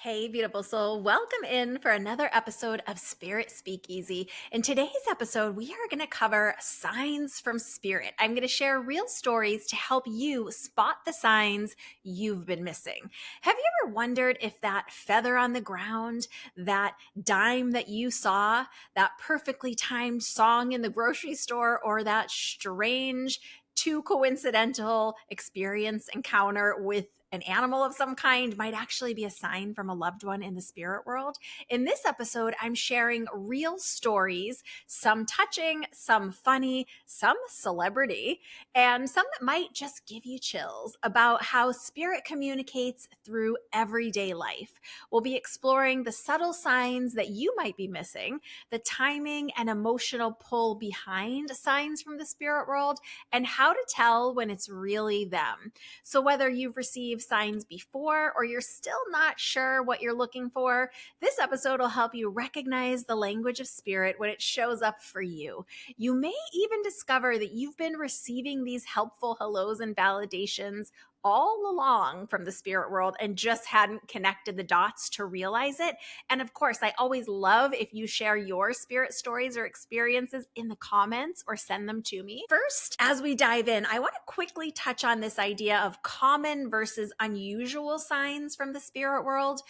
Hey, beautiful soul. Welcome in for another episode of Spirit Speakeasy. In today's episode, we are going to cover signs from spirit. I'm going to share real stories to help you spot the signs you've been missing. Have you ever wondered if that feather on the ground, that dime that you saw, that perfectly timed song in the grocery store, or that strange, too coincidental encounter with an animal of some kind might actually be a sign from a loved one in the spirit world? In this episode, I'm sharing real stories, some touching, some funny, some celebrity, and some that might just give you chills about how spirit communicates through everyday life. We'll be exploring the subtle signs that you might be missing, the timing and emotional pull behind signs from the spirit world, and how to tell when it's really them. So whether you've received signs before or you're still not sure what you're looking for, this episode will help you recognize the language of spirit when it shows up for you. You may even discover that you've been receiving these helpful hellos and validations all along from the spirit world and just hadn't connected the dots to realize it. And of course, I always love if you share your spirit stories or experiences in the comments or send them to me. First, as we dive in, I want to quickly touch on this idea of common versus unusual signs from the spirit world.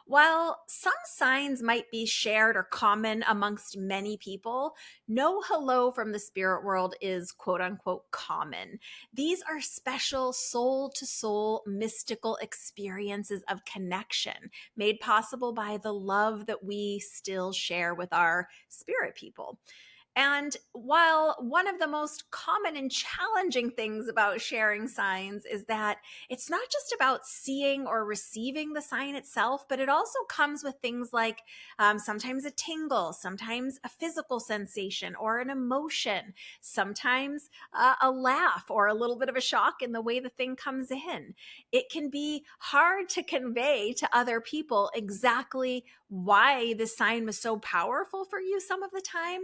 While some signs might be shared or common amongst many people, no hello from the spirit world is quote unquote common. These are special soul to soul mystical experiences of connection made possible by the love that we still share with our spirit people. And while one of the most common and challenging things about sharing signs is that it's not just about seeing or receiving the sign itself, but it also comes with things like sometimes a tingle, sometimes a physical sensation or an emotion, sometimes a laugh or a little bit of a shock in the way the thing comes in. It can be hard to convey to other people exactly why the sign was so powerful for you some of the time.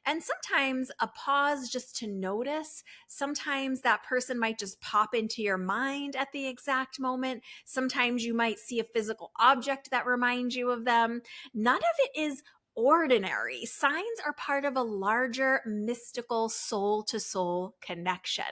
And sometimes a pause just to notice, sometimes that person might just pop into your mind at the exact moment. Sometimes you might see a physical object that reminds you of them. None of it is ordinary. Signs are part of a larger mystical soul to soul connection,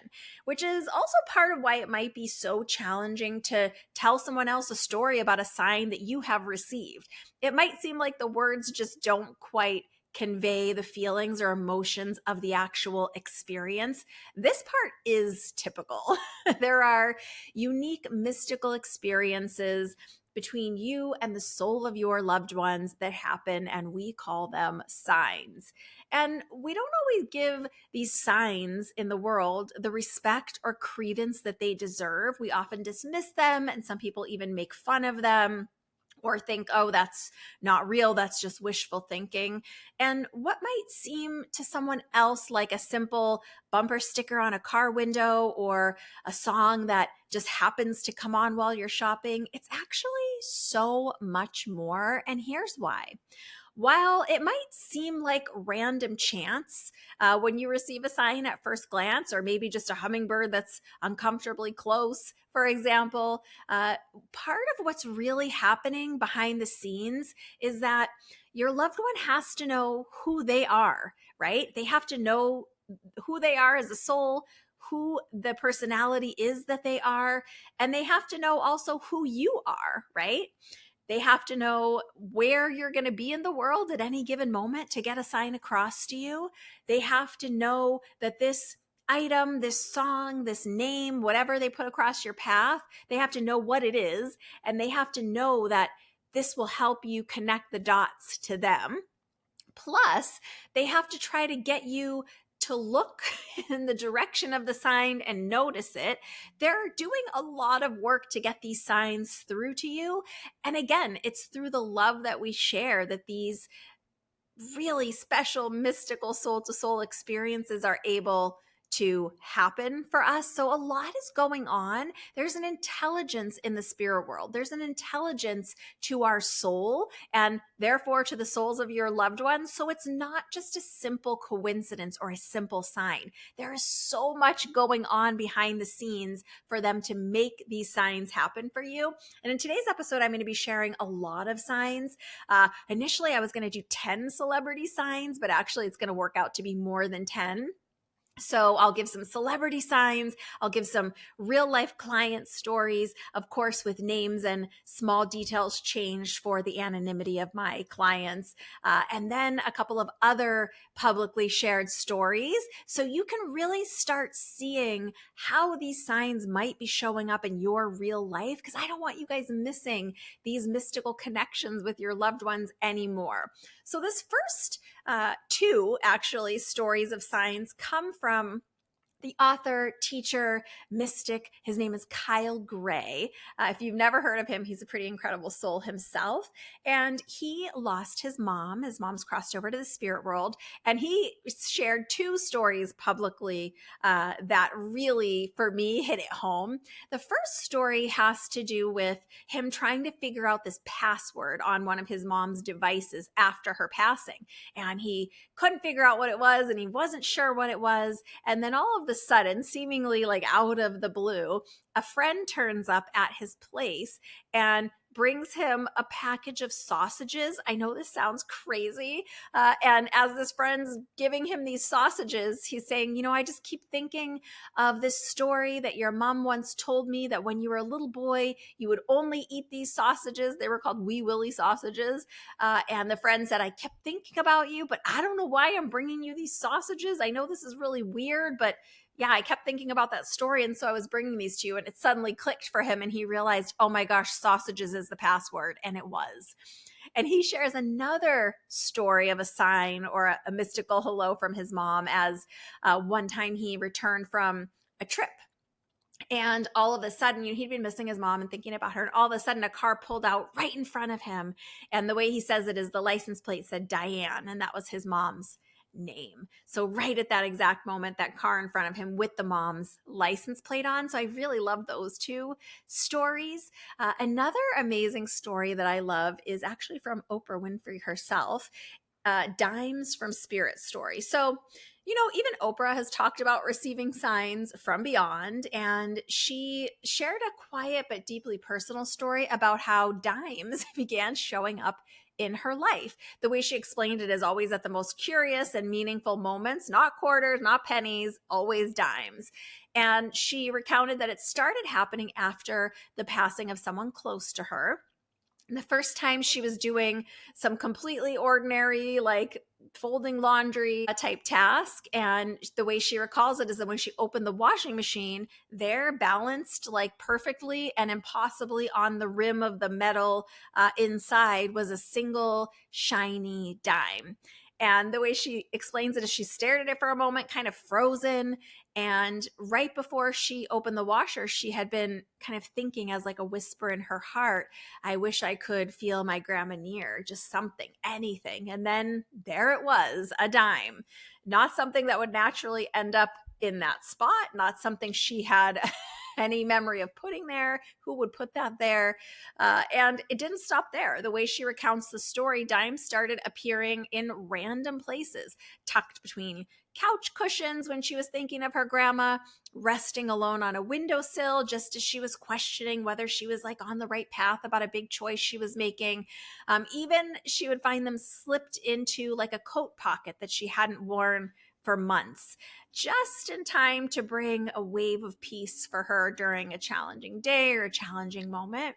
which is also part of why it might be so challenging to tell someone else a story about a sign that you have received. It might seem like the words just don't quite convey the feelings or emotions of the actual experience. This part is typical. There are unique mystical experiences between you and the soul of your loved ones that happen, and we call them signs. And we don't always give these signs in the world the respect or credence that they deserve. We often dismiss them, and some people even make fun of them or think, oh, that's not real, that's just wishful thinking. And what might seem to someone else like a simple bumper sticker on a car window or a song that just happens to come on while you're shopping, it's actually so much more. And here's why. While it might seem like random chance when you receive a sign at first glance, or maybe just a hummingbird that's uncomfortably close, for example, part of what's really happening behind the scenes is that your loved one has to know who they are, right? They have to know who they are as a soul, who the personality is that they are, and they have to know also who you are, right? They have to know where you're going to be in the world at any given moment to get a sign across to you. They have to know that this item, this song, this name, whatever they put across your path, they have to know what it is. And they have to know that this will help you connect the dots to them. Plus, they have to try to get you to look in the direction of the sign and notice it. They're doing a lot of work to get these signs through to you. And again, it's through the love that we share that these really special, mystical soul to soul experiences are able to happen for us. So a lot is going on. There's an intelligence in the spirit world. There's an intelligence to our soul and therefore to the souls of your loved ones. So it's not just a simple coincidence or a simple sign. There is so much going on behind the scenes for them to make these signs happen for you. And in today's episode, I'm going to be sharing a lot of signs. Initially, I was going to do 10 celebrity signs, but actually it's going to work out to be more than 10. So I'll give some celebrity signs. I'll give some real life client stories, of course, with names and small details changed for the anonymity of my clients. And then a couple of other publicly shared stories. So you can really start seeing how these signs might be showing up in your real life, because I don't want you guys missing these mystical connections with your loved ones anymore. So this first two actually stories of signs come from the author, teacher, mystic. His name is Kyle Gray. If you've never heard of him, he's a pretty incredible soul himself. And he lost his mom. His mom's crossed over to the spirit world. And he shared two stories publicly that really, for me, hit it home. The first story has to do with him trying to figure out this password on one of his mom's devices after her passing. And he couldn't figure out what it was, and he wasn't sure what it was. And then all of a sudden, seemingly like out of the blue, a friend turns up at his place and brings him a package of sausages. I know this sounds crazy. And as this friend's giving him these sausages, he's saying, you know, I just keep thinking of this story that your mom once told me that when you were a little boy, you would only eat these sausages. They were called Wee Willie sausages. And the friend said, I kept thinking about you, but I don't know why I'm bringing you these sausages. I know this is really weird, but yeah, I kept thinking about that story. And so I was bringing these to you, and it suddenly clicked for him. And he realized, oh my gosh, sausages is the password. And it was. And he shares another story of a sign or a mystical hello from his mom, as one time he returned from a trip. And all of a sudden, he'd been missing his mom and thinking about her. And all of a sudden, a car pulled out right in front of him. And the way he says it is the license plate said Diane, and that was his mom's name. So right at that exact moment, that car in front of him with the mom's license plate on. So I really love those two stories. Another amazing story that I love is actually from Oprah Winfrey herself. Dimes from Spirit story. So, you know, even Oprah has talked about receiving signs from beyond, and she shared a quiet but deeply personal story about how dimes began showing up in her life. The way she explained it is always at the most curious and meaningful moments, not quarters, not pennies, always dimes. And she recounted that it started happening after the passing of someone close to her. The first time she was doing some completely ordinary, like folding laundry type task. And the way she recalls it is that when she opened the washing machine, there balanced like perfectly and impossibly on the rim of the metal inside was a single shiny dime. And the way she explains it is she stared at it for a moment, kind of frozen. And right before she opened the washer, she had been kind of thinking as like a whisper in her heart, I wish I could feel my grandma near, just something, anything. And then there it was, a dime. Not something that would naturally end up in that spot, not something she had any memory of putting there. Who would put that there? And it didn't stop there. The way she recounts the story, dimes started appearing in random places, tucked between couch cushions when she was thinking of her grandma, resting alone on a windowsill just as she was questioning whether she was like on the right path about a big choice she was making. Even she would find them slipped into like a coat pocket that she hadn't worn for months, just in time to bring a wave of peace for her during a challenging day or a challenging moment.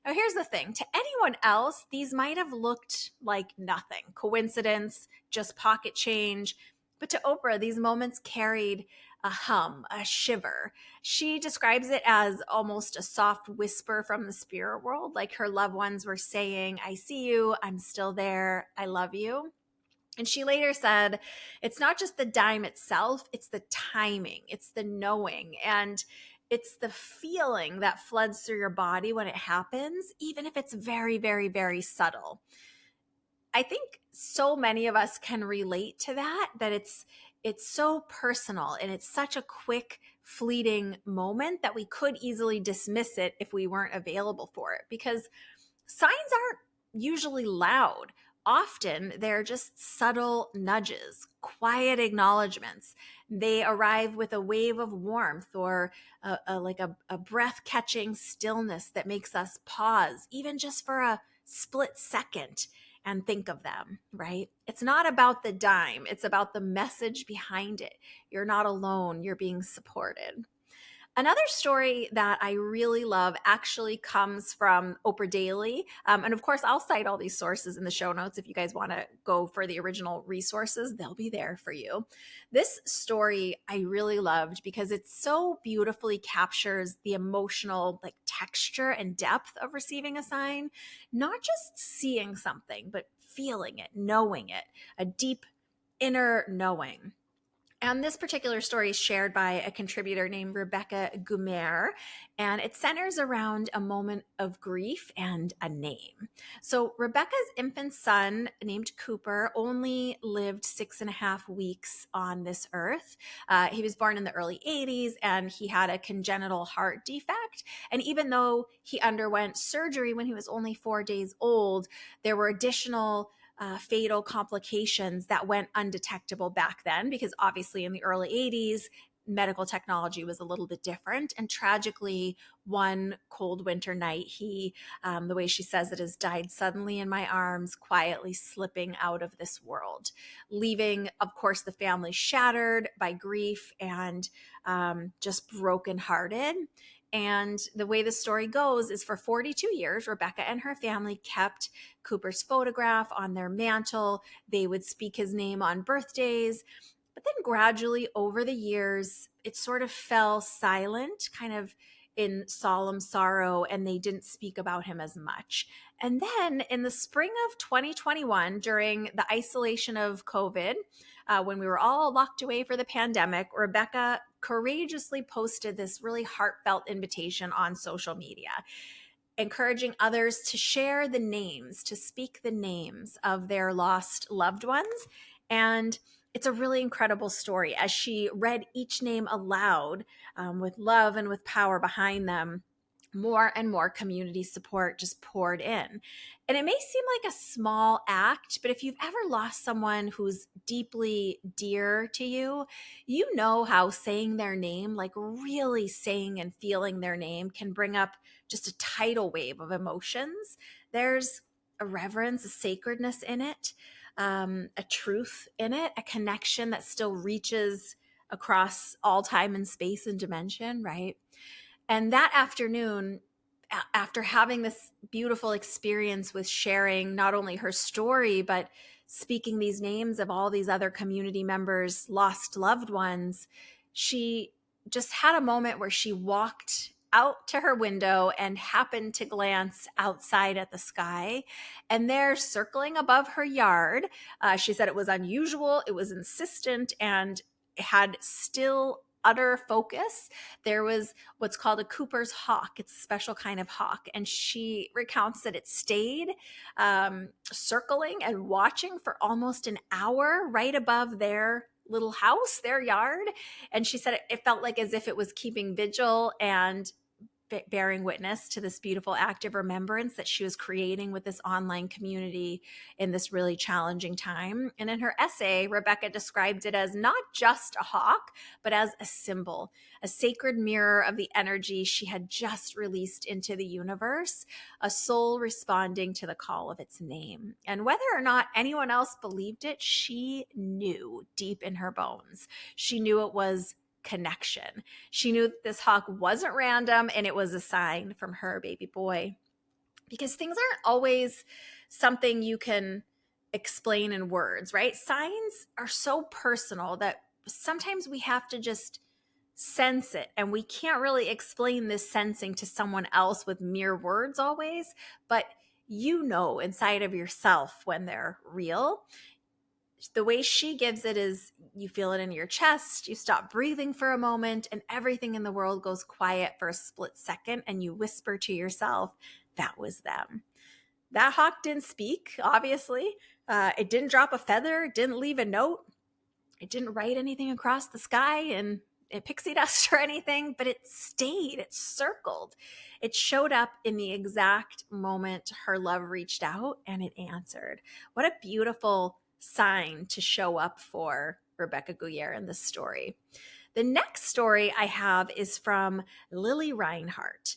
Now, here's the thing. To anyone else, these might have looked like nothing, coincidence, just pocket change. But to Oprah, these moments carried a hum, a shiver. She describes it as almost a soft whisper from the spirit world, like her loved ones were saying, I see you, I'm still there, I love you. And she later said, it's not just the dime itself, it's the timing, it's the knowing, and it's the feeling that floods through your body when it happens, even if it's very, very, very subtle. I think so many of us can relate to that, that it's so personal and it's such a quick, fleeting moment that we could easily dismiss it if we weren't available for it, because signs aren't usually loud. Often they're just subtle nudges, quiet acknowledgments. They arrive with a wave of warmth or a breath catching stillness that makes us pause, even just for a split second, and think of them, right? It's not about the dime, it's about the message behind it. You're not alone, you're being supported. Another story that I really love actually comes from Oprah Daily. And of course, I'll cite all these sources in the show notes. If you guys want to go for the original resources, they'll be there for you. This story I really loved because it so beautifully captures the emotional texture and depth of receiving a sign, not just seeing something, but feeling it, knowing it, a deep inner knowing. And this particular story is shared by a contributor named Rebecca Gumer, and it centers around a moment of grief and a name. So, Rebecca's infant son, named Cooper, only lived 6.5 weeks on this earth. He was born in the early 80s and he had a congenital heart defect. And even though he underwent surgery when he was only 4 days old, there were additional fatal complications that went undetectable back then, because obviously in the early 80s, medical technology was a little bit different. And tragically, one cold winter night, he, the way she says it, is died suddenly in my arms, quietly slipping out of this world, leaving, of course, the family shattered by grief and just brokenhearted. And the way the story goes is for 42 years, Rebecca and her family kept Cooper's photograph on their mantle. They would speak his name on birthdays. But then gradually over the years, it sort of fell silent, kind of in solemn sorrow, and they didn't speak about him as much. And then in the spring of 2021, during the isolation of COVID, when we were all locked away for the pandemic, Rebecca courageously posted this really heartfelt invitation on social media, encouraging others to share the names, to speak the names of their lost loved ones. And it's a really incredible story. As she read each name aloud, with love and with power behind them, more and more community support just poured in. And it may seem like a small act, but if you've ever lost someone who's deeply dear to you, you know how saying their name, like really saying and feeling their name, can bring up just a tidal wave of emotions. There's a reverence, a sacredness in it, a truth in it, a connection that still reaches across all time and space and dimension, right? And that afternoon, after having this beautiful experience with sharing not only her story, but speaking these names of all these other community members' lost loved ones, she just had a moment where she walked out to her window and happened to glance outside at the sky. And there, circling above her yard, she said it was unusual, it was insistent, and had still utter focus. There was what's called a Cooper's hawk. It's a special kind of hawk. And she recounts that it stayed circling and watching for almost an hour right above their little house, their yard. And she said it felt like as if it was keeping vigil and bearing witness to this beautiful act of remembrance that she was creating with this online community in this really challenging time. And in her essay, Rebecca described it as not just a hawk, but as a symbol, a sacred mirror of the energy she had just released into the universe, a soul responding to the call of its name. And whether or not anyone else believed it, she knew deep in her bones. She knew it was connection. She knew that this hawk wasn't random and it was a sign from her baby boy. Because things aren't always something you can explain in words, right? Signs are so personal that sometimes we have to just sense it, and we can't really explain this sensing to someone else with mere words always, but you know inside of yourself when they're real. The way she gives it is you feel it in your chest, you stop breathing for a moment, and everything in the world goes quiet for a split second, and you whisper to yourself, that was them. That hawk didn't speak, obviously. It didn't drop a feather, it didn't leave a note. It didn't write anything across the sky and it pixie dust or anything, but it stayed, it circled. It showed up in the exact moment her love reached out and it answered. What a beautiful sign to show up for Rebecca Gouyer in this story. The next story I have is from Lily Reinhart.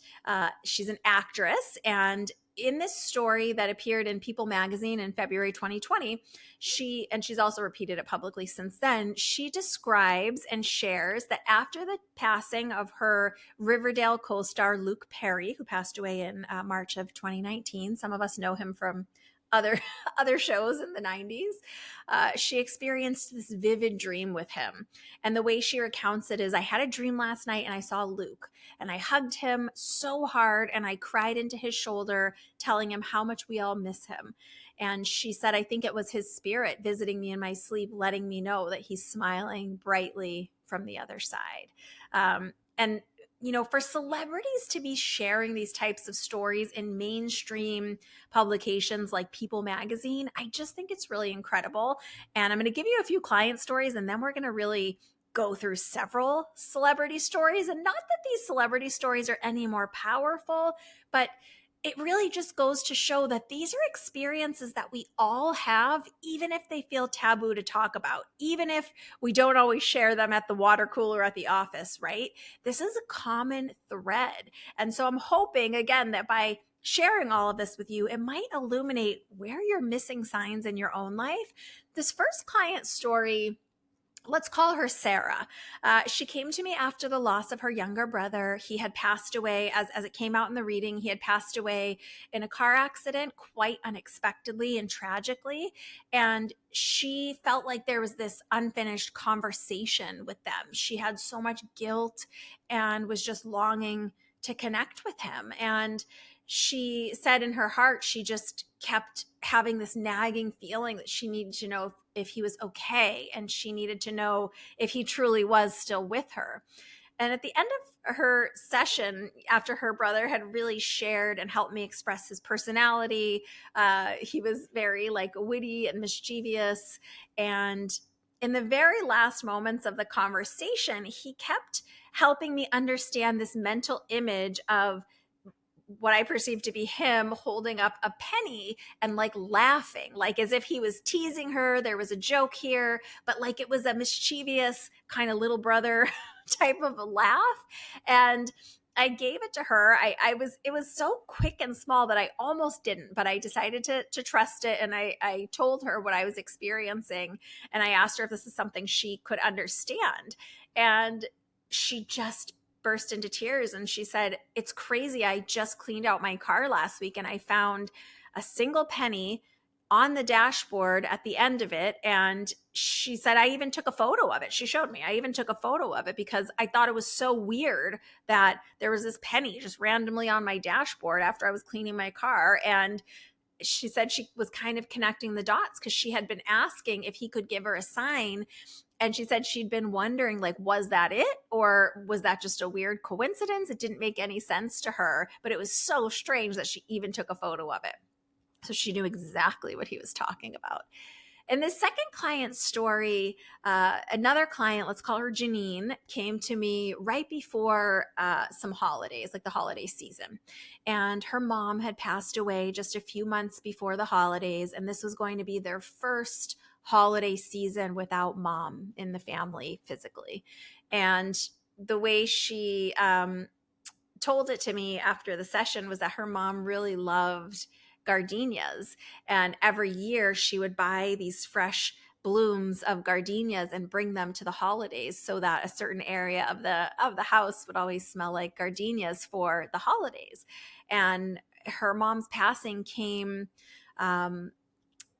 She's an actress, and in this story that appeared in People magazine in February 2020, she's also repeated it publicly since then, she describes and shares that after the passing of her Riverdale co-star Luke Perry, who passed away in March of 2019, some of us know him from other other shows in the 90s, she experienced this vivid dream with him. And the way she recounts it is, I had a dream last night and I saw Luke and I hugged him so hard and I cried into his shoulder, telling him how much we all miss him. And she said, I think it was his spirit visiting me in my sleep, letting me know that he's smiling brightly from the other side. And for celebrities to be sharing these types of stories in mainstream publications like People magazine, I just think it's really incredible. And I'm going to give you a few client stories, and then we're going to really go through several celebrity stories. And not that these celebrity stories are any more powerful, but it really just goes to show that these are experiences that we all have, even if they feel taboo to talk about, even if we don't always share them at the water cooler at the office, right? This is a common thread. And so I'm hoping, again, that by sharing all of this with you, it might illuminate where you're missing signs in your own life. This first client story, let's call her Sarah. She came to me after the loss of her younger brother. He had passed away, as it came out in the reading, he had passed away in a car accident quite unexpectedly and tragically. And she felt like there was this unfinished conversation with them. She had so much guilt and was just longing to connect with him. And she said in her heart, she just kept having this nagging feeling that she needed to know if he was okay, and she needed to know if he truly was still with her. And at the end of her session, after her brother had really shared and helped me express his personality, he was very witty and mischievous. And in the very last moments of the conversation, he kept helping me understand this mental image of what I perceived to be him holding up a penny and laughing, as if he was teasing her. There was a joke here, but it was a mischievous kind of little brother type of a laugh. And I gave it to her. It was so quick and small that I almost didn't, but I decided to trust it. And I told her what I was experiencing. And I asked her if this is something she could understand. And she just burst into tears and she said, it's crazy. I just cleaned out my car last week and I found a single penny on the dashboard at the end of it. And she said, I even took a photo of it. She showed me. I even took a photo of it because I thought it was so weird that there was this penny just randomly on my dashboard after I was cleaning my car. And she said she was kind of connecting the dots because she had been asking if he could give her a sign. And she said she'd been wondering, was that it? Or was that just a weird coincidence? It didn't make any sense to her, but it was so strange that she even took a photo of it. So she knew exactly what he was talking about. In the second client story, another client, let's call her Janine, came to me right before some holidays, like the holiday season. And her mom had passed away just a few months before the holidays. And this was going to be their first holiday season without mom in the family physically. And the way she told it to me after the session was that her mom really loved gardenias, and every year she would buy these fresh blooms of gardenias and bring them to the holidays so that a certain area of the house would always smell like gardenias for the holidays. And her mom's passing came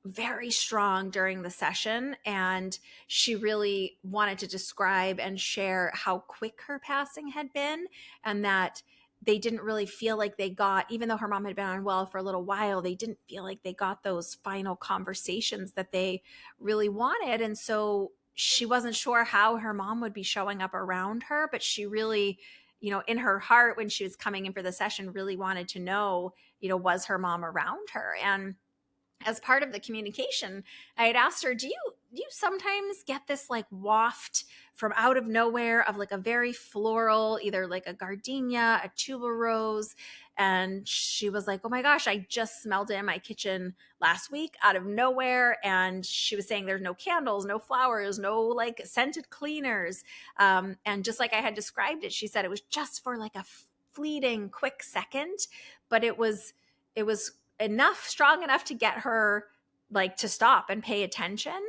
very strong during the session, and she really wanted to describe and share how quick her passing had been, and that they didn't really feel like they got, even though her mom had been unwell for a little while, they didn't feel like they got those final conversations that they really wanted. And so she wasn't sure how her mom would be showing up around her, but she really, in her heart, when she was coming in for the session, really wanted to know, was her mom around her? And as part of the communication, I had asked her, do you sometimes get this like waft from out of nowhere of like a very floral, either like a gardenia, a tuberose? And she was like, oh my gosh, I just smelled it in my kitchen last week out of nowhere. And she was saying there's no candles, no flowers, no like scented cleaners. And just like I had described it, she said it was just for like a fleeting quick second, but it was strong enough to get her like to stop and pay attention.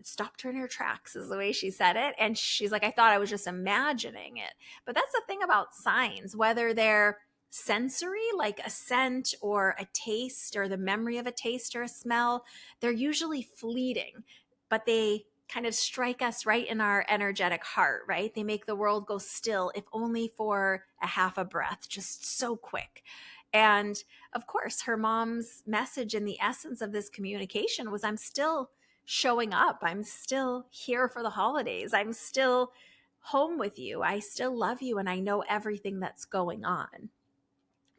Stopped her in her tracks is the way she said it. And she's like, I thought I was just imagining it. But that's the thing about signs, whether they're sensory, like a scent or a taste or the memory of a taste or a smell, they're usually fleeting, but they kind of strike us right in our energetic heart, right? They make the world go still, if only for a half a breath, just so quick. And of course, her mom's message and the essence of this communication was, I'm still showing up. I'm still here for the holidays. I'm still home with you. I still love you. And I know everything that's going on.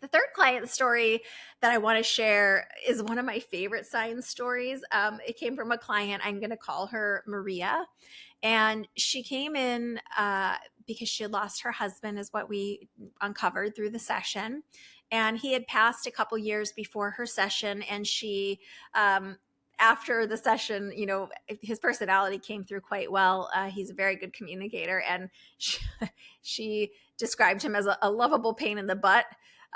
The third client story that I want to share is one of my favorite sign stories. It came from a client. I'm going to call her Maria. And she came in because she had lost her husband, is what we uncovered through the session. And he had passed a couple years before her session. And she, after the session, his personality came through quite well. He's a very good communicator. And she described him as a lovable pain in the butt.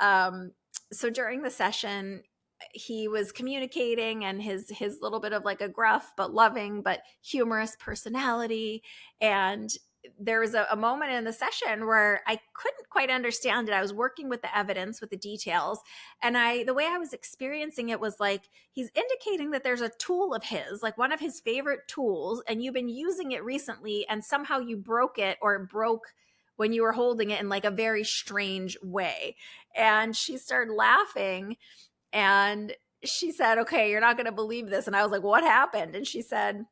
So during the session, he was communicating, and his little bit of like a gruff but loving but humorous personality. And there was a moment in the session where I couldn't quite understand it. I was working with the evidence, with the details, and the way I was experiencing it was like he's indicating that there's a tool of his, like one of his favorite tools, and you've been using it recently, and somehow you broke it, or it broke when you were holding it in like a very strange way. And she started laughing, and she said, okay, you're not going to believe this. And I was like, what happened? And she said,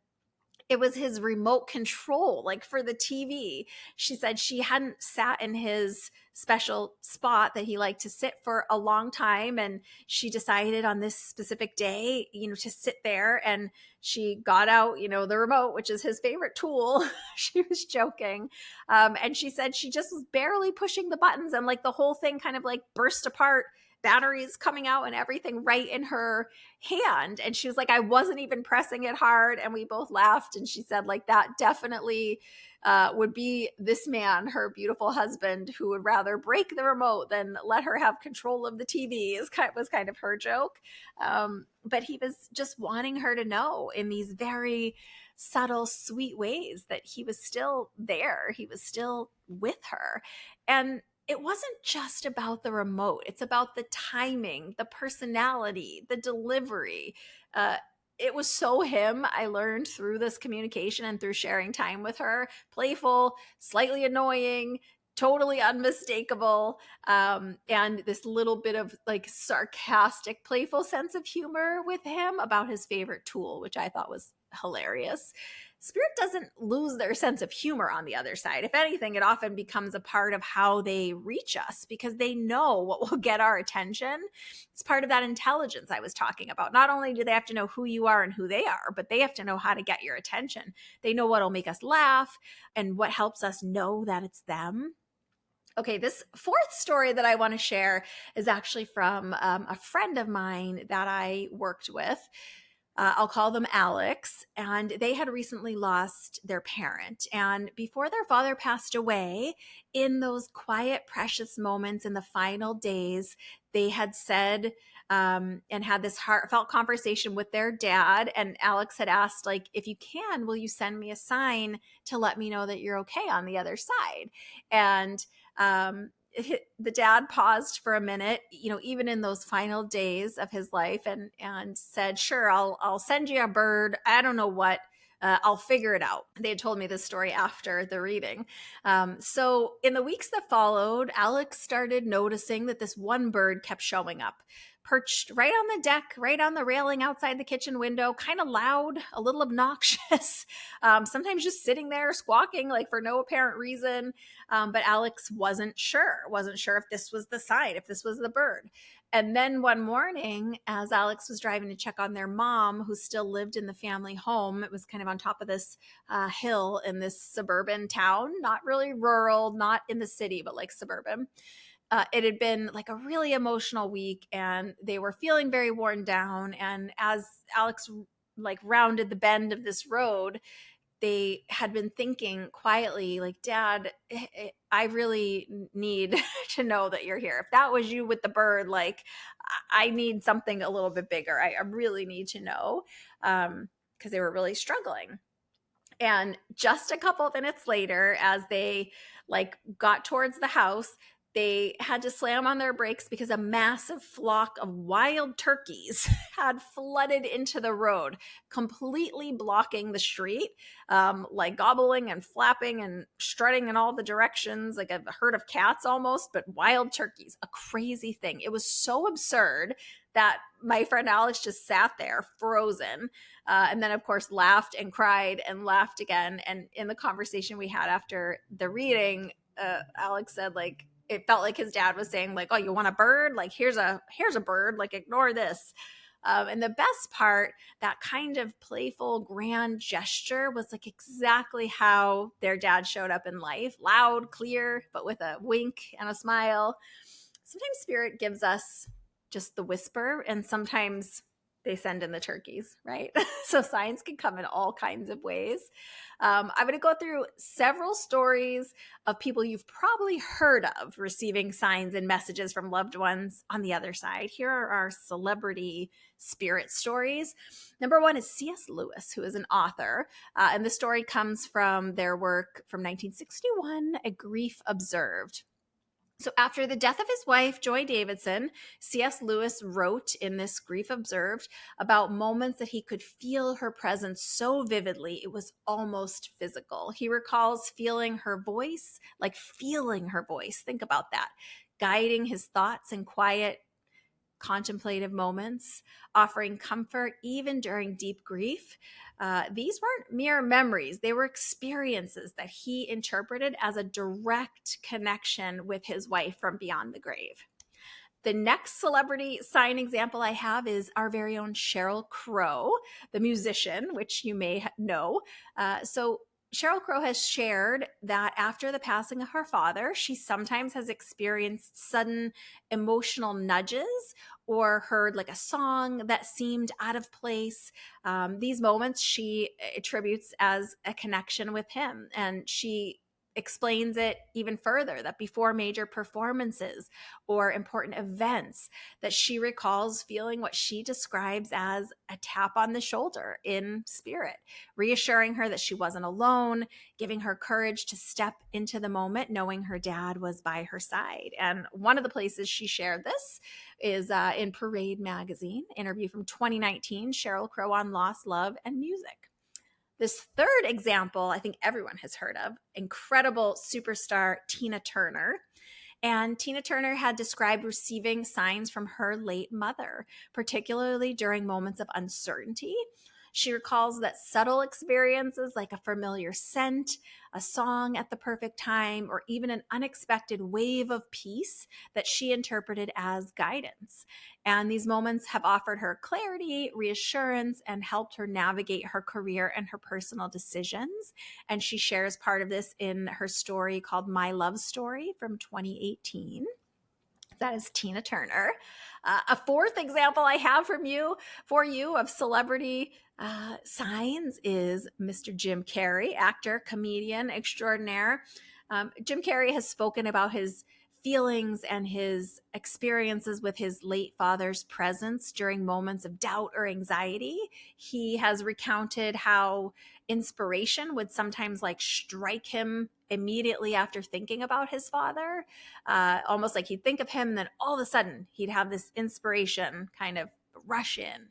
it was his remote control, like for the TV. She said she hadn't sat in his special spot that he liked to sit for a long time. And she decided on this specific day, to sit there. And she got out, the remote, which is his favorite tool. She was joking. And she said she just was barely pushing the buttons, and like the whole thing kind of like burst apart, batteries coming out and everything right in her hand. And she was like, I wasn't even pressing it hard. And we both laughed. And she said, like, that definitely would be this man, her beautiful husband, who would rather break the remote than let her have control of the TV, was kind of her joke. But he was just wanting her to know in these very subtle, sweet ways that he was still there. He was still with her. And it wasn't just about the remote. It's about the timing, the personality, the delivery. It was so him. I learned through this communication and through sharing time with her. Playful, slightly annoying, totally unmistakable, and this little bit of like sarcastic, playful sense of humor with him about his favorite tool, which I thought was hilarious. Spirit doesn't lose their sense of humor on the other side. If anything, it often becomes a part of how they reach us, because they know what will get our attention. It's part of that intelligence I was talking about. Not only do they have to know who you are and who they are, but they have to know how to get your attention. They know what will make us laugh and what helps us know that it's them. Okay, this fourth story that I want to share is actually from a friend of mine that I worked with. I'll call them Alex, and they had recently lost their parent. And before their father passed away, in those quiet, precious moments in the final days, they had said and had this heartfelt conversation with their dad. And Alex had asked, like, if you can, will you send me a sign to let me know that you're okay on the other side? And the dad paused for a minute, even in those final days of his life, and said, sure, I'll send you a bird. I don't know what, I'll figure it out. They had told me this story after the reading. So in the weeks that followed, Alex started noticing that this one bird kept showing up perched right on the deck, right on the railing outside the kitchen window, kind of loud, a little obnoxious, sometimes just sitting there squawking like for no apparent reason. But Alex wasn't sure if this was the sign, if this was the bird. And then one morning, as Alex was driving to check on their mom, who still lived in the family home, it was kind of on top of this hill in this suburban town, not really rural, not in the city, but like suburban. It had been like a really emotional week and they were feeling very worn down. And as Alex like rounded the bend of this road, they had been thinking quietly, like, Dad, I really need to know that you're here. If that was you with the bird, like, I need something a little bit bigger. I really need to know, because they were really struggling. And just a couple of minutes later, as they like got towards the house, they had to slam on their brakes because a massive flock of wild turkeys had flooded into the road, completely blocking the street, like gobbling and flapping and strutting in all the directions, like a herd of cats almost, but wild turkeys, a crazy thing. It was so absurd that my friend Alex just sat there frozen. And then, of course, laughed and cried and laughed again. And in the conversation we had after the reading, Alex said, like, it felt like his dad was saying, like, oh, you want a bird? Like, here's a bird. Like, ignore this. And the best part, that kind of playful, grand gesture was like exactly how their dad showed up in life. Loud, clear, but with a wink and a smile. Sometimes Spirit gives us just the whisper, and sometimes they send in the turkeys, right? So signs can come in all kinds of ways. I'm going to go through several stories of people you've probably heard of receiving signs and messages from loved ones on the other side. Here are our celebrity spirit stories. Number one is C.S. Lewis, who is an author. And the story comes from their work from 1961, A Grief Observed. So after the death of his wife, Joy Davidson, C.S. Lewis wrote in this Grief Observed about moments that he could feel her presence so vividly, it was almost physical. He recalls feeling her voice, think about that, guiding his thoughts in quiet, contemplative moments, offering comfort even during deep grief. These weren't mere memories, they were experiences that he interpreted as a direct connection with his wife from beyond the grave. The next celebrity sign example I have is our very own Sheryl Crow, the musician, which you may know. So Sheryl Crow has shared that after the passing of her father, she sometimes has experienced sudden emotional nudges or heard like a song that seemed out of place. These moments she attributes as a connection with him, and she explains it even further that before major performances or important events, that she recalls feeling what she describes as a tap on the shoulder in spirit, reassuring her that she wasn't alone, giving her courage to step into the moment, knowing her dad was by her side. And one of the places she shared this is in Parade magazine, interview from 2019, Sheryl Crow on loss, love, and music. This third example, I think everyone has heard of, incredible superstar Tina Turner. And Tina Turner had described receiving signs from her late mother, particularly during moments of uncertainty. She recalls that subtle experiences like a familiar scent, a song at the perfect time, or even an unexpected wave of peace that she interpreted as guidance. And these moments have offered her clarity, reassurance, and helped her navigate her career and her personal decisions. And she shares part of this in her story called My Love Story from 2018. That is Tina Turner. A fourth example I have for you of celebrity signs is Mr. Jim Carrey, actor, comedian extraordinaire. Jim Carrey has spoken about his feelings and his experiences with his late father's presence during moments of doubt or anxiety. He has recounted how inspiration would sometimes like strike him immediately after thinking about his father, almost like he'd think of him and then all of a sudden he'd have this inspiration kind of rush in,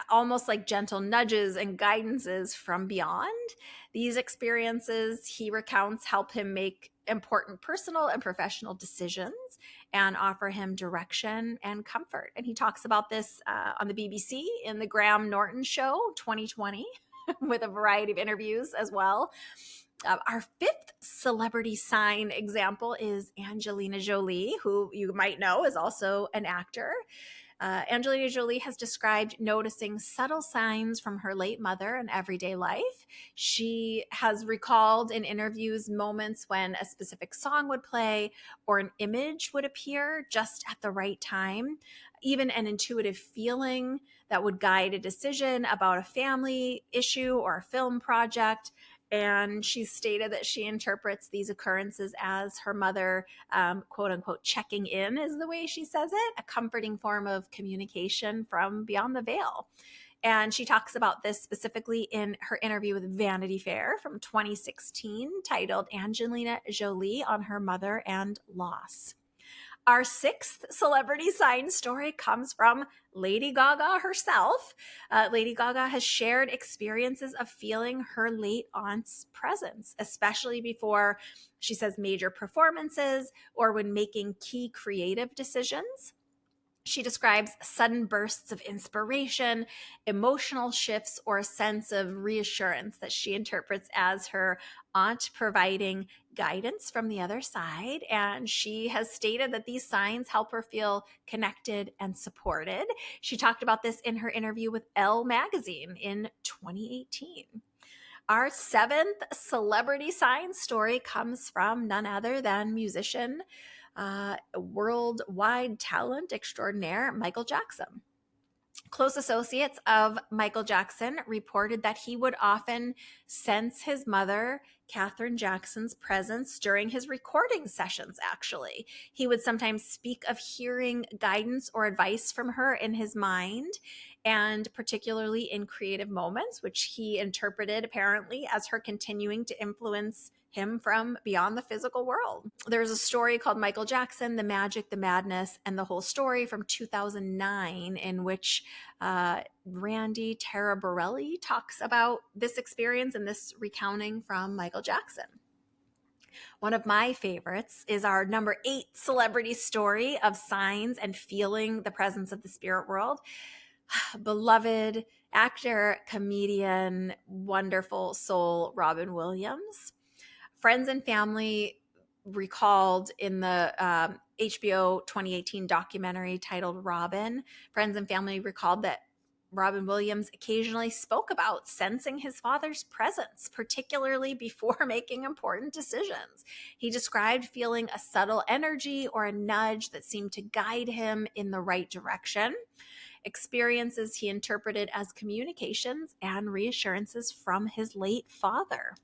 almost like gentle nudges and guidances from beyond. These experiences, he recounts, help him make important personal and professional decisions. and offer him direction and comfort. And he talks about this on the BBC in the Graham Norton Show 2020 with a variety of interviews as well. Our fifth celebrity sign example is Angelina Jolie, who you might know is also an actor. Angelina Jolie has described noticing subtle signs from her late mother in everyday life. She has recalled in interviews moments when a specific song would play or an image would appear just at the right time, even an intuitive feeling that would guide a decision about a family issue or a film project. And she stated that she interprets these occurrences as her mother, quote unquote, checking in, is the way she says it, a comforting form of communication from beyond the veil. And she talks about this specifically in her interview with Vanity Fair from 2016, titled Angelina Jolie on Her Mother and Loss. Our sixth celebrity sign story comes from Lady Gaga herself. Lady Gaga has shared experiences of feeling her late aunt's presence, especially before, she says, major performances or when making key creative decisions. She describes sudden bursts of inspiration, emotional shifts, or a sense of reassurance that she interprets as her aunt providing guidance from the other side. And she has stated that these signs help her feel connected and supported. She talked about this in her interview with Elle magazine in 2018. Our seventh celebrity sign story comes from none other than musician, worldwide talent extraordinaire, Michael Jackson. Close associates of Michael Jackson reported that he would often sense his mother, Katherine Jackson's, presence during his recording sessions, actually. He would sometimes speak of hearing guidance or advice from her in his mind, and particularly in creative moments, which he interpreted apparently as her continuing to influence him from beyond the physical world. There's a story called Michael Jackson, The Magic, the Madness, and the Whole Story from 2009, in which Randy Taraborelli talks about this experience and this recounting from Michael Jackson. One of my favorites is our number 8 celebrity story of signs and feeling the presence of the spirit world. Beloved actor, comedian, wonderful soul, Robin Williams. Friends and family recalled in the HBO 2018 documentary titled Robin, friends and family recalled that Robin Williams occasionally spoke about sensing his father's presence, particularly before making important decisions. He described feeling a subtle energy or a nudge that seemed to guide him in the right direction. Experiences he interpreted as communications and reassurances from his late father.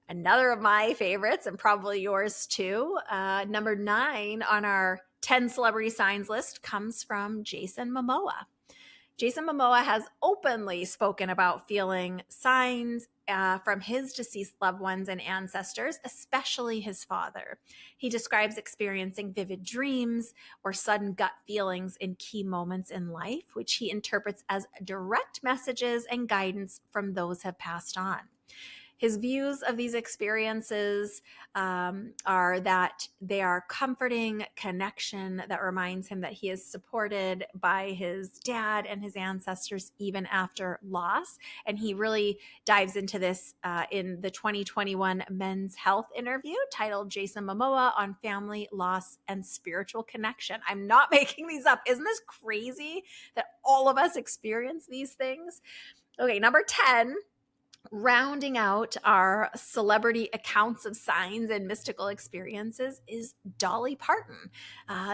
Another of my favorites, and probably yours too, number 9 on our 10 celebrity signs list comes from Jason Momoa. Jason Momoa has openly spoken about feeling signs from his deceased loved ones and ancestors, especially his father. He describes experiencing vivid dreams or sudden gut feelings in key moments in life, which he interprets as direct messages and guidance from those who have passed on. His views of these experiences are that they are comforting connection that reminds him that he is supported by his dad and his ancestors even after loss. And he really dives into this in the 2021 Men's Health interview titled Jason Momoa on Family, Loss, and Spiritual Connection. I'm not making these up. Isn't this crazy that all of us experience these things? Okay, number 10. Rounding out our celebrity accounts of signs and mystical experiences is Dolly Parton,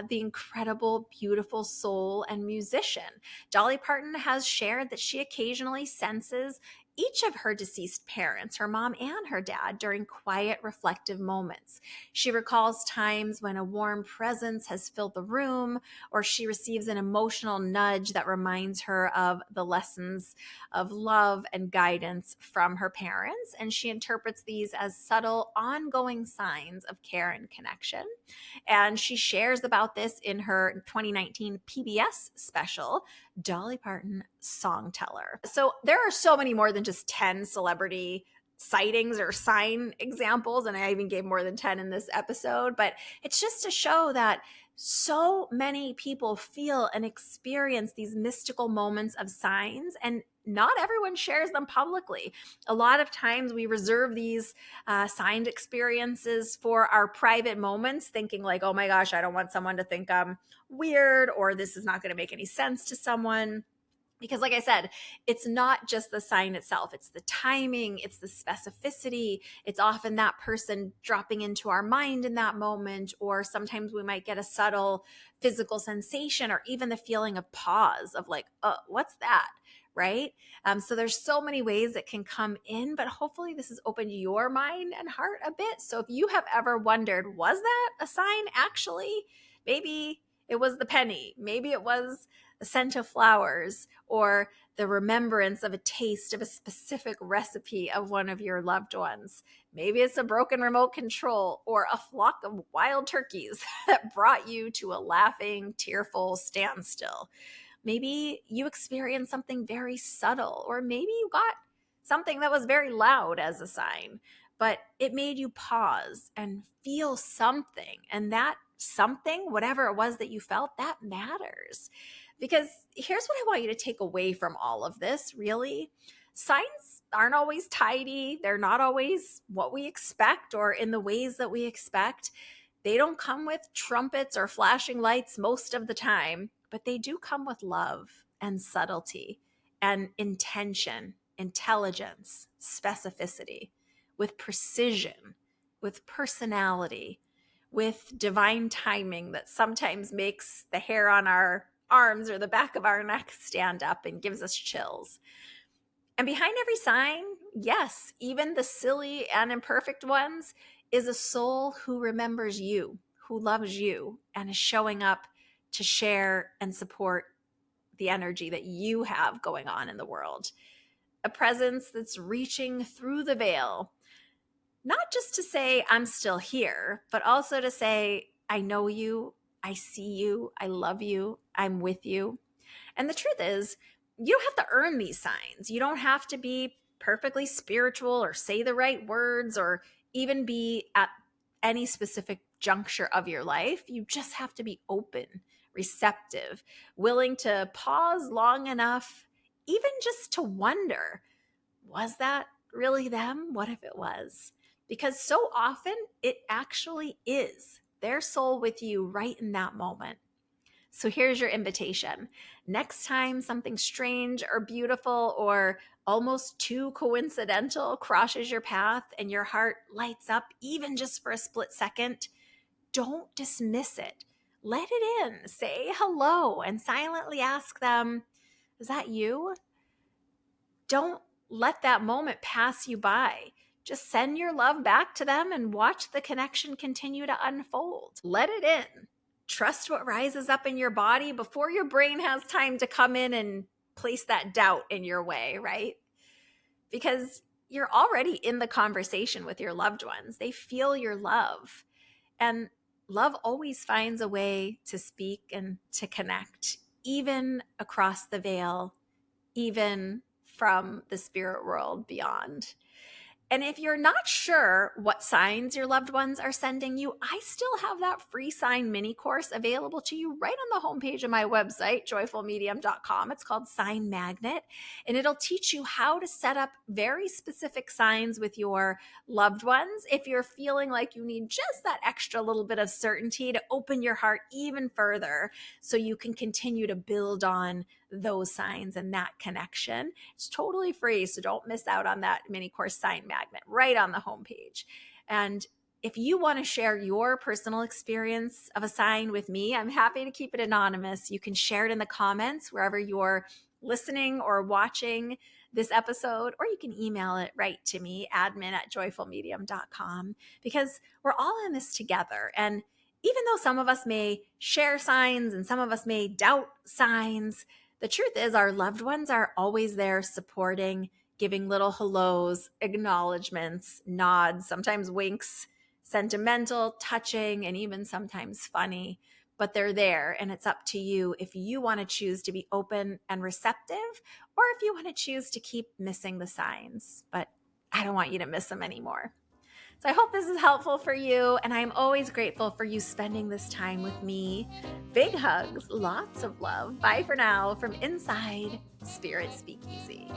the incredible, beautiful soul and musician. Dolly Parton has shared that she occasionally senses each of her deceased parents, her mom and her dad, during quiet, reflective moments. She recalls times when a warm presence has filled the room, or she receives an emotional nudge that reminds her of the lessons of love and guidance from her parents. And she interprets these as subtle, ongoing signs of care and connection. And she shares about this in her 2019 PBS special, Dolly Parton Songteller. So there are so many more than just 10 celebrity sightings or sign examples, and I even gave more than 10 in this episode, but it's just to show that so many people feel and experience these mystical moments of signs, and not everyone shares them publicly. A lot of times we reserve these signed experiences for our private moments, thinking like, oh my gosh, I don't want someone to think I'm weird, or this is not going to make any sense to someone. Because like I said, it's not just the sign itself. It's the timing, it's the specificity. It's often that person dropping into our mind in that moment, or sometimes we might get a subtle physical sensation, or even the feeling of pause of like, oh, what's that? Right? So there's so many ways it can come in, but hopefully this has opened your mind and heart a bit. So if you have ever wondered, was that a sign actually? Maybe it was the penny. Maybe it was the scent of flowers, or the remembrance of a taste of a specific recipe of one of your loved ones. Maybe it's a broken remote control, or a flock of wild turkeys that brought you to a laughing, tearful standstill. Maybe you experienced something very subtle, or maybe you got something that was very loud as a sign, but it made you pause and feel something. And that something, whatever it was that you felt, that matters. Because here's what I want you to take away from all of this, really. Signs aren't always tidy. They're not always what we expect or in the ways that we expect. They don't come with trumpets or flashing lights most of the time, but they do come with love and subtlety and intention, intelligence, specificity, with precision, with personality, with divine timing that sometimes makes the hair on our arms or the back of our neck stand up and gives us chills. And behind every sign, yes, even the silly and imperfect ones, is a soul who remembers you, who loves you, and is showing up to share and support the energy that you have going on in the world. A presence that's reaching through the veil, not just to say, I'm still here, but also to say, I know you, I see you, I love you, I'm with you. And the truth is, you don't have to earn these signs. You don't have to be perfectly spiritual or say the right words or even be at any specific juncture of your life. You just have to be open, receptive, willing to pause long enough, even just to wonder, was that really them? What if it was? Because so often it actually is their soul with you right in that moment. So here's your invitation. Next time something strange or beautiful or almost too coincidental crosses your path and your heart lights up, even just for a split second, don't dismiss it. Let it in. Say hello and silently ask them, is that you? Don't let that moment pass you by. Just send your love back to them and watch the connection continue to unfold. Let it in. Trust what rises up in your body before your brain has time to come in and place that doubt in your way, right? Because you're already in the conversation with your loved ones. They feel your love. And love always finds a way to speak and to connect, even across the veil, even from the spirit world beyond. And if you're not sure what signs your loved ones are sending you, I still have that free sign mini course available to you right on the homepage of my website, joyfulmedium.com. It's called Sign Magnet, and it'll teach you how to set up very specific signs with your loved ones if you're feeling like you need just that extra little bit of certainty to open your heart even further so you can continue to build on those signs and that connection. It's totally free, so don't miss out on that mini course Sign Magnet right on the homepage. And if you want to share your personal experience of a sign with me, I'm happy to keep it anonymous. You can share it in the comments wherever you're listening or watching this episode, or you can email it right to me, admin@joyfulmedium.com, because we're all in this together. And even though some of us may share signs and some of us may doubt signs, the truth is our loved ones are always there supporting, giving little hellos, acknowledgments, nods, sometimes winks, sentimental, touching, and even sometimes funny. But they're there, and it's up to you if you want to choose to be open and receptive, or if you want to choose to keep missing the signs. But I don't want you to miss them anymore. So I hope this is helpful for you, and I'm always grateful for you spending this time with me. Big hugs, lots of love. Bye for now from inside Spirit Speakeasy.